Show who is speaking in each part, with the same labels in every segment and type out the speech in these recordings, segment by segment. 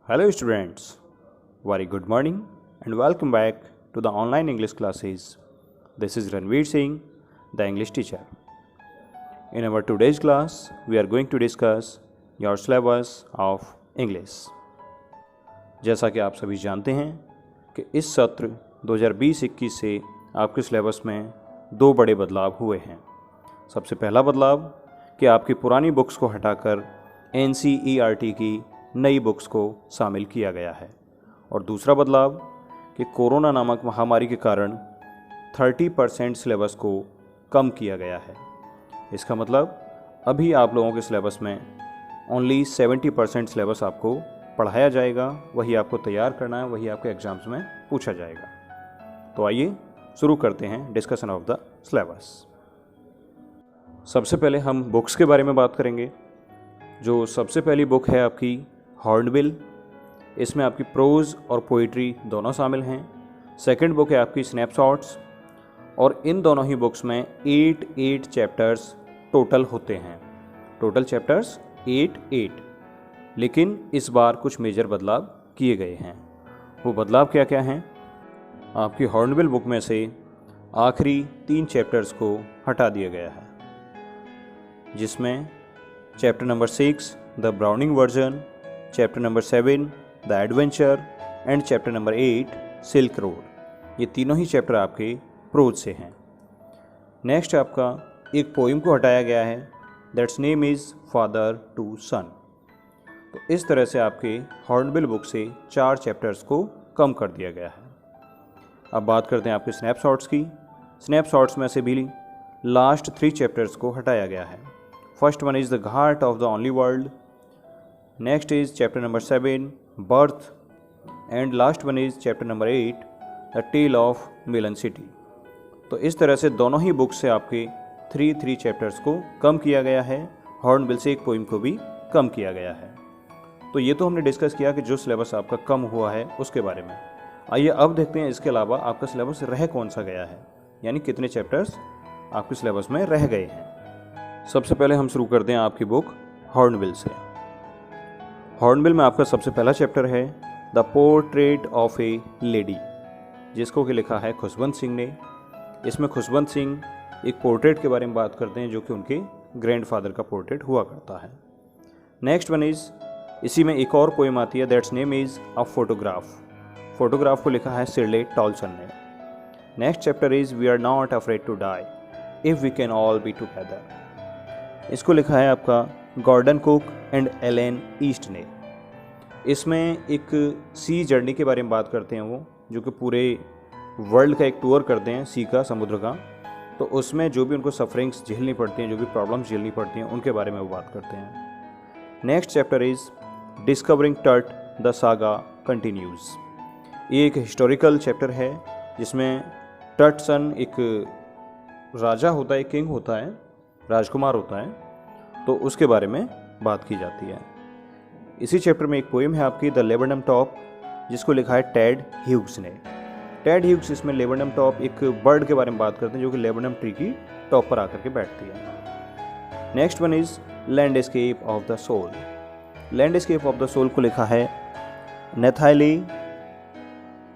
Speaker 1: Hello students, very good morning and welcome back to the online English classes. This is Ranveer Singh, the English teacher. In our today's class, we are going to discuss your syllabus of English. जैसा कि आप सभी जानते हैं कि इस सत्र 2020-21 से आपके सिलेबस में दो बड़े बदलाव हुए हैं। सबसे पहला बदलाव कि आपकी पुरानी बुक्स को हटाकर NCERT की नई बुक्स को शामिल किया गया है और दूसरा बदलाव कि कोरोना नामक महामारी के कारण 30% सिलेबस को कम किया गया है। इसका मतलब अभी आप लोगों के सिलेबस में ओनली 70% सिलेबस आपको पढ़ाया जाएगा, वही आपको तैयार करना है, वही आपके एग्ज़ाम्स में पूछा जाएगा। तो आइए शुरू करते हैं डिस्कशन ऑफ द सिलेबस। सबसे पहले हम बुक्स के बारे में बात करेंगे। जो सबसे पहली बुक है आपकी हॉर्नबिल, इसमें आपकी प्रोज और पोइट्री दोनों शामिल हैं। सेकंड बुक है आपकी स्नैपशॉट्स और इन दोनों ही बुक्स में 8 चैप्टर्स टोटल होते हैं। टोटल चैप्टर्स 8, लेकिन इस बार कुछ मेजर बदलाव किए गए हैं। वो बदलाव क्या क्या हैं? आपकी हॉर्नबिल बुक में से आखिरी 3 चैप्टर्स को हटा दिया गया है, जिसमें chapter number 6 the browning version, chapter number 7 the adventure and chapter number 8 silk road, ये तीनों ही चैप्टर आपके प्रोज से हैं। नेक्स्ट आपका एक पोइम को हटाया गया है, that's name is father to son. तो इस तरह से आपके हॉर्नबिल बुक से 4 चैप्टर्स को कम कर दिया गया है। अब बात करते हैं आपके स्नैपशॉट्स की। स्नैपशॉट्स में से भी लास्ट 3 चैप्टर्स को हटाया गया है। First one is the ghat of the only world, next is chapter number 7 birth and last one is chapter number 8 the tale of melon city. तो इस तरह से दोनों ही बुक से आपके 3 चैप्टर्स को कम किया गया है। हॉर्नबिल से एक पोइम को भी कम किया गया है। तो ये तो हमने डिस्कस किया कि जो सिलेबस आपका कम हुआ है उसके बारे में। आइए अब देखते हैं इसके अलावा आपका सिलेबस रह कौन सा गया है, यानी कितने चैप्टर्स आपके सिलेबस में रह गए हैं। सबसे पहले हम शुरू करते हैं आपकी बुक हॉर्नबिल से। हॉर्नबिल में आपका सबसे पहला चैप्टर है the portrait of A lady, जिसको कि लिखा है खुशवंत सिंह ने। इसमें खुशवंत सिंह एक पोर्ट्रेट के बारे में बात करते हैं जो कि उनके ग्रैंडफादर का पोर्ट्रेट हुआ करता है। नेक्स्ट वन इज़, इसी में एक और पोएम आती है, that's name is a photograph. Photograph को लिखा है शिरले टॉलसन ने। Next chapter is we are not afraid to die if we can all be together. इसको लिखा है आपका Gordon Cook and Alan East ने। इसमें एक सी जर्नी के बारे में बात करते हैं वो, जो कि पूरे वर्ल्ड का एक टूर करते हैं सी का, समुद्र का। तो उसमें जो भी उनको सफरिंग्स झेलनी पड़ती हैं, जो भी प्रॉब्लम्स झेलनी पड़ती हैं, उनके बारे में वो बात करते हैं। नेक्स्ट चैप्टर इज़ डिस्कवरिंग टट द सागा कंटिन्यूज़। ये एक हिस्टोरिकल चैप्टर है जिसमें टटसन एक राजा होता है, किंग होता है, राजकुमार होता है, तो उसके बारे में बात की जाती है। इसी चैप्टर में एक पोएम है आपकी द लेबनम टॉप, जिसको लिखा है टेड ह्यूग्स ने। टेड ह्यूग्स इसमें लेबनम टॉप एक बर्ड के बारे में बात करते हैं जो कि लेबनम ट्री की टॉप पर आकर के बैठती है। Next one is landscape of the soul. Landscape of the soul को लिखा है नैथाली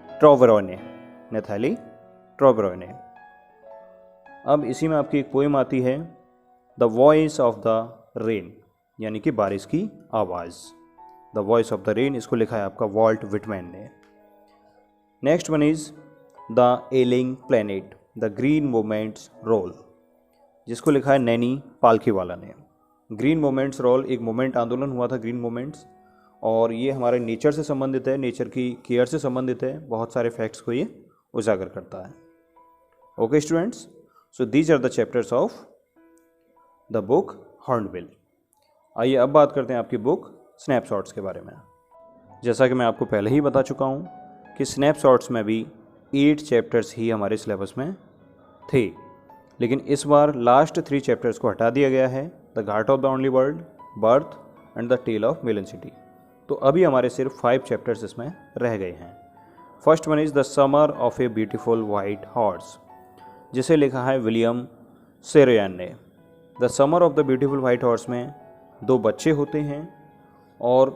Speaker 1: ट्रोवेरोने। नैथाली ट्रोवेरोने। अब इसी में आपकी एक पोएम आती है the voice of the rain, यानी कि बारिश की आवाज़। The voice of the rain, इसको लिखा है आपका वॉल्ट विटमैन ने। Next one is the ailing planet the green movement's role, जिसको लिखा है नैनी पालखीवाला ने। ग्रीन मूवमेंट्स रोल एक मूवमेंट आंदोलन हुआ था, ग्रीन मूवमेंट्स, और ये हमारे नेचर से संबंधित है, नेचर की केयर से संबंधित है। बहुत सारे फैक्ट्स को ये उजागर करता है। Okay students, so these are the chapters of the book Hornbill. आइए अब बात करते हैं आपकी बुक स्नैपशॉट्स के बारे में। जैसा कि मैं आपको पहले ही बता चुका हूँ कि स्नैपशॉट्स में भी 8 चैप्टर्स ही हमारे सिलेबस में थे, लेकिन इस बार लास्ट 3 चैप्टर्स को हटा दिया गया है, the ghat of the only world, birth and the tale of melon city. तो अभी हमारे सिर्फ 5 चैप्टर्स इसमें रह गए हैं। First one is the summer of a beautiful white horse, जिसे लिखा है विलियम सेरोयान ने। The summer of the beautiful white horse में 2 बच्चे होते हैं और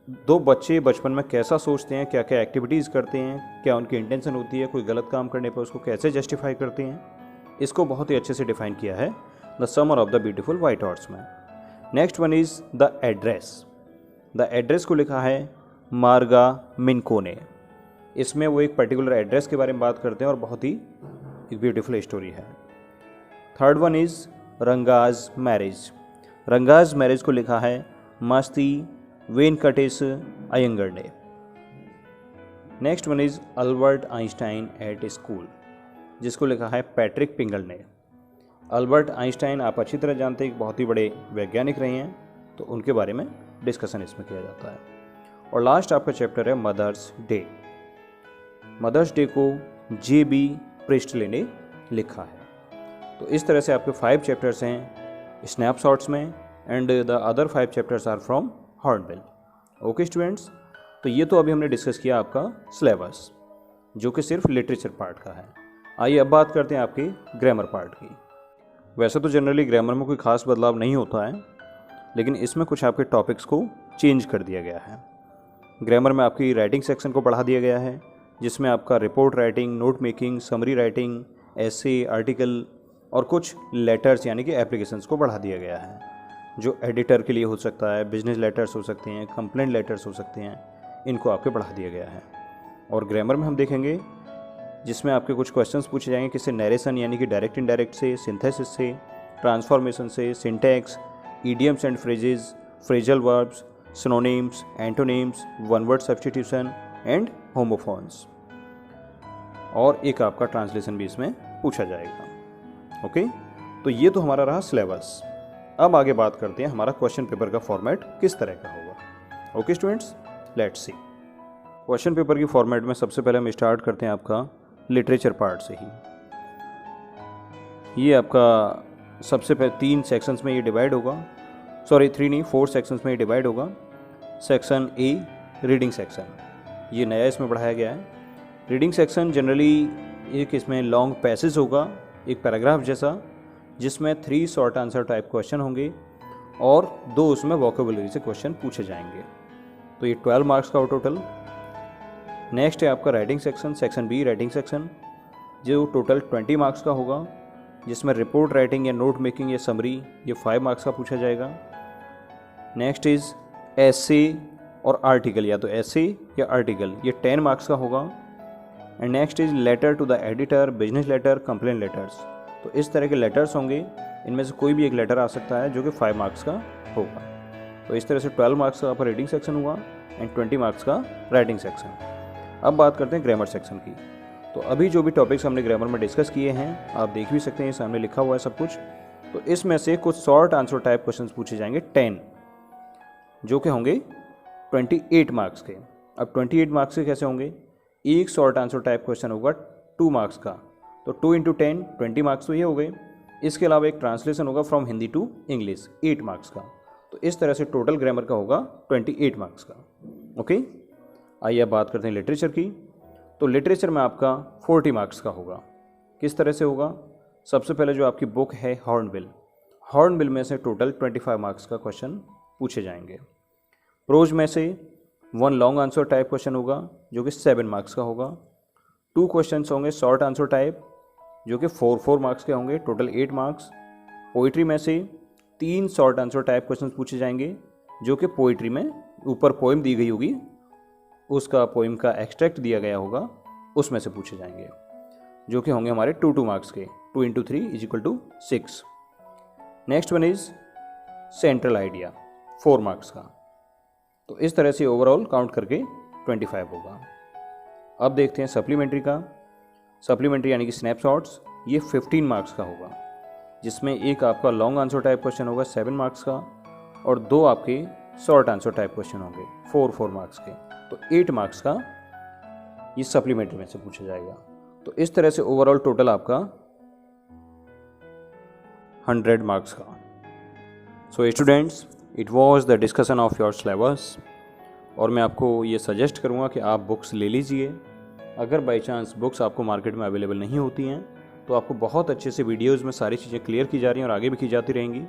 Speaker 1: दो बच्चे बचपन में कैसा सोचते हैं, क्या क्या एक्टिविटीज़ करते हैं, क्या उनकी इंटेंशन होती है, कोई गलत काम करने पर उसको कैसे जस्टिफाई करते हैं, इसको बहुत ही अच्छे से डिफाइन किया है the summer of the beautiful white horse में। Next one is the address. The address को लिखा है मार्गा मिनको ने। इसमें वो एक पर्टिकुलर एड्रेस के बारे में बात करते हैं और बहुत ही एक ब्यूटीफुल स्टोरी है। Third one is Ranga's marriage. Ranga's marriage को लिखा है मस्ती वेंकटेश अयंगर ने। Next one is Albert Einstein at school, जिसको लिखा है पैट्रिक पिंगल ने। अल्बर्ट आइंस्टाइन आप अच्छी तरह जानते हैं, एक बहुत ही बड़े वैज्ञानिक रहे हैं, तो उनके बारे में डिस्कशन इसमें किया जाता है। और लास्ट आपका चैप्टर है मदर्स डे। मदर्स डे को J.B. प्रिस्टले ने लिखा है। तो इस तरह से आपके 5 चैप्टर्स हैं स्नैपशॉट्स में and the other 5 chapters are from Hornbill. Okay students, तो ये तो अभी हमने डिस्कस किया आपका सिलेबस, जो कि सिर्फ लिटरेचर पार्ट का है। आइए अब बात करते हैं आपके ग्रामर पार्ट की। वैसे तो जनरली ग्रामर में कोई खास बदलाव नहीं होता है, लेकिन इसमें कुछ आपके टॉपिक्स को चेंज कर दिया गया है। ग्रामर में आपकी राइटिंग सेक्शन को बढ़ा दिया गया है, जिसमें आपका report writing, note making, summary writing, essay, article और कुछ लेटर्स यानी कि एप्लीकेशंस को बढ़ा दिया गया है, जो एडिटर के लिए हो सकता है, बिजनेस लेटर्स हो सकते हैं, कंप्लेंट लेटर्स हो सकते हैं, इनको आपके बढ़ा दिया गया है। और ग्रामर में हम देखेंगे जिसमें आपके कुछ क्वेश्चंस पूछे जाएंगे, किससे, नरेशन यानी कि डायरेक्ट इनडायरेक्ट से, सिंथेसिस से, ट्रांसफॉर्मेशन से, syntax, idioms and phrases, phrasal verbs, synonyms, antonyms, one word substitution and homophones, और एक आपका ट्रांसलेशन भी इसमें पूछा जाएगा। ओके, तो ये तो हमारा रहा सिलेबस। अब आगे बात करते हैं हमारा क्वेश्चन पेपर का फॉर्मेट किस तरह का होगा। Okay students, let's see. Question paper की फॉर्मेट में सबसे पहले हम स्टार्ट करते हैं आपका लिटरेचर पार्ट से ही। ये आपका सबसे पहले 3 सेक्शंस में ये डिवाइड होगा, 3 नहीं 4 सेक्शंस में ये डिवाइड होगा। सेक्शन ए रीडिंग सेक्शन, ये नया इसमें बढ़ाया गया है। रीडिंग सेक्शन जनरली एक इसमें लॉन्ग पैसेज होगा, एक पैराग्राफ जैसा, जिसमें 3 शॉर्ट आंसर टाइप क्वेश्चन होंगे और 2 उसमें वोकेबुलरी से क्वेश्चन पूछे जाएंगे। तो ये 12 मार्क्स का हो टोटल। नेक्स्ट है आपका writing section, section be writing section, जो टोटल 20 मार्क्स का होगा, जिसमें रिपोर्ट राइटिंग या नोट मेकिंग या समरी ये 5 मार्क्स का पूछा जाएगा। नेक्स्ट इज़ एसे और आर्टिकल, या तो एसे या आर्टिकल, ये 10 मार्क्स का होगा। And next is letter to the editor, business letter, complaint letters. तो इस तरह के लेटर्स होंगे, इनमें से कोई भी एक लेटर आ सकता है जो कि 5 मार्क्स का होगा। तो इस तरह से 12 मार्क्स का आपका रीडिंग सेक्शन हुआ एंड 20 मार्क्स का राइटिंग सेक्शन। अब बात करते हैं ग्रामर सेक्शन की। तो अभी जो भी टॉपिक्स हमने ग्रामर में डिस्कस किए हैं, आप देख भी सकते हैं, सामने लिखा हुआ है सब कुछ। तो इसमें से कुछ शॉर्ट आंसर टाइप क्वेश्चंस पूछे जाएंगे 10, जो कि होंगे 28 मार्क्स के। अब 28 मार्क्स के कैसे होंगे? एक शॉर्ट आंसर टाइप क्वेश्चन होगा 2 मार्क्स का, तो 2 × 10 20 मार्क्स तो ये हो गए। इसके अलावा एक ट्रांसलेशन होगा from Hindi to English 8 marks का। तो इस तरह से टोटल ग्रामर का होगा 28 मार्क्स का। ओके, आइए अब बात करते हैं लिटरेचर की। तो लिटरेचर में आपका 40 मार्क्स का होगा। किस तरह से होगा? सबसे पहले जो आपकी बुक है हॉर्नबिल, हॉर्नबिल में से टोटल 25 मार्क्स का क्वेश्चन पूछे जाएंगे। प्रोज में से 1 लॉन्ग आंसर टाइप क्वेश्चन होगा जो कि 7 मार्क्स का होगा। 2 क्वेश्चंस होंगे शॉर्ट आंसर टाइप जो कि 4 मार्क्स के होंगे, टोटल 8 मार्क्स। पोइट्री में से 3 शॉर्ट आंसर टाइप क्वेश्चन पूछे जाएंगे जो कि पोइट्री में ऊपर पोइम दी गई होगी, उसका पोइम का एक्सट्रैक्ट दिया गया होगा, उसमें से पूछे जाएंगे, जो कि होंगे हमारे 2 मार्क्स के। 2 × 3 = 6। Next one is central idea, 4 marks का। तो इस तरह से ओवरऑल काउंट करके 25 होगा। अब देखते हैं सप्लीमेंट्री का। सप्लीमेंट्री यानी कि स्नैपशॉट्स, ये 15 मार्क्स का होगा, जिसमें एक आपका लॉन्ग आंसर टाइप क्वेश्चन होगा 7 मार्क्स का और 2 आपके शॉर्ट आंसर टाइप क्वेश्चन होंगे 4 मार्क्स के। तो 8 मार्क्स का ये सप्लीमेंट्री में से पूछा जाएगा। तो इस तरह से ओवरऑल टोटल आपका 100 मार्क्स का। So students, it was the discussion of your syllabus, और मैं आपको ये सजेस्ट करूँगा कि आप बुक्स ले लीजिए। अगर बाई चांस बुक्स आपको मार्केट में अवेलेबल नहीं होती हैं तो आपको बहुत अच्छे से वीडियोज़ में सारी चीज़ें क्लियर की जा रही हैं और आगे भी की जाती रहेंगी।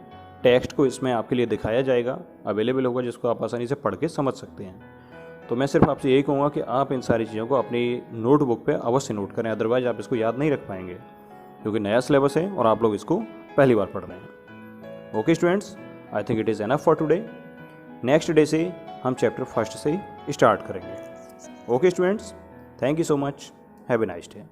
Speaker 1: टेक्स्ट को इसमें आपके लिए दिखाया जाएगा, अवेलेबल होगा, जिसको आप आसानी से पढ़ के समझ सकते हैं। तो मैं सिर्फ आपसे यही कहूँगा कि आप इन सारी चीज़ों को अपनी नोटबुक पे अवश्य नोट करें, अदरवाइज़ आप इसको याद नहीं रख पाएंगे, क्योंकि नया सिलेबस है और आप लोग इसको पहली बार पढ़ रहे हैं। Okay students, I think it is enough for today. Next day से हम चैप्टर फर्स्ट से स्टार्ट करेंगे। Okay students, thank you so much, have a nice day.